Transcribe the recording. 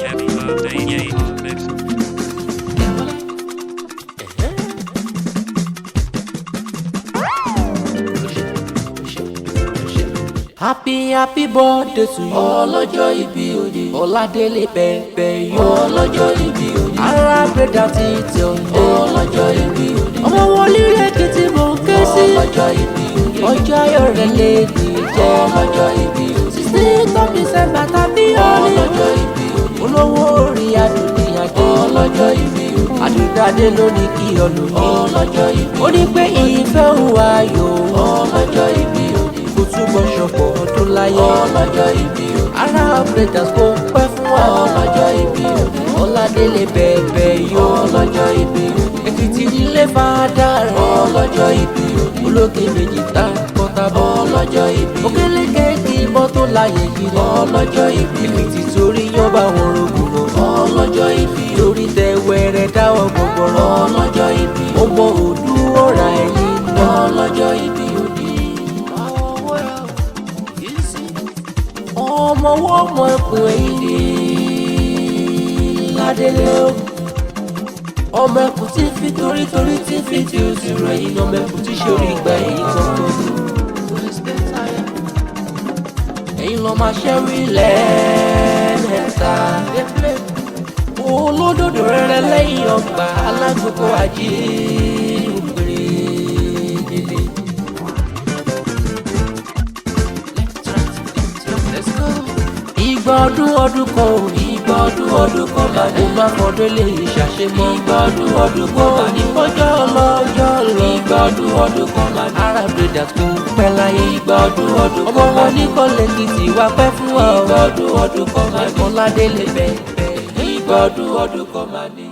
Yemiadeiye mix. Happy birthday to you. Ọlọ́jọ́ ìbí òní. Oladele pepeyo. Ọlọ́jọ́ ìbí òní. Ara gbẹ̀dà ti tẹ̀ òní. Ọlọ́jọ́ ìbí òní. Ọmọ wọn lílé Ekiti mò ń ké sí. Ọlọ́jọ́ ìbí òní. Ọjọ́ ayọ̀ rẹ̀ lè dì jẹ́. Ọlọ́jọ́ ìbí òní. 16th of December tàbí òní. Ọlọ́jọ́ ìbí òní. Olówó orí adùnìyàjẹ́. Ọlọ́jọ́ ìbí òní. Àdùdádé ló ní kí ọdún ní. Ọlọ́jọ́ ìbí òní. Ó ní pé ìfẹ́ òwà yòó. Ọlọ́jọ́ ìbí òní. Kò túbọ̀ ṣọ̀pọ̀ ọdún láyé. Ọlọ́jọ́ ìbí òní. Ará upgraders kò pẹ́ fún wa. Ọlọ́jọ́ ìbí òní. Oladele pepeyo. Ọlọ́jọ́ ìbí òní. Ekiti nílé fàdá rẹ̀. Ọlọ́jọ́ ìbí òní. Olókè méjì tá kọ́ta bọ̀. Ọlọ́jọ́ ìbí òní. Òkèlè kéèkì ìbọn tó láyé yìí. Ọlọ́jọ́ ìbí òní. Ekiti torí yán bá wọn rògùn lọ. Ọlọ́jọ́ ìbí òní. Torí tẹ wẹrẹ dáwọ́ gbọgbọrọ. Ọlọ́jọ́ ìbí òní. Ọmọ òdu ọ̀rà ẹ̀yìn. Ọlọ́jọ́ ìbí òní. Ọmọ wọ́n mọ ẹkùn ẹ̀yìn ni Ládélé o. Ọmọ ẹkùn tí fi torí tí fi tí o sì rẹ̀ yìí. Ọmọ ẹkùn tí ṣe orí ìgbà ẹ̀yìn kankan. Ẹ̀yin lọ máa ṣẹ́rí lẹ́ẹ̀mẹ́ta. Olódòdó rẹ̀rẹ̀ lẹ́yìn ọgbà alágbèkọ ajé òpèrè délé. Ìgbà ọdún kan ò ní. Ìgbà ọdún kan máa ní. Mo máa fọdún lè ṣàṣemọ́. Ìgbà ọdún kan máa ní. Ọjọ́ ọlọ́jọ́ lọ. Ìgbà ọdún kan máa ní. Ará breeders kò pẹ́ láyé. Ìgbà ọdún kan máa ní. Ọmọ wọn ní kọ́lẹ̀ Ekiti wá pẹ́ fún wa. Ìgbà ọdún kan máa ní. Oladele pepeyo. Ìgbà ọdún kan máa ní.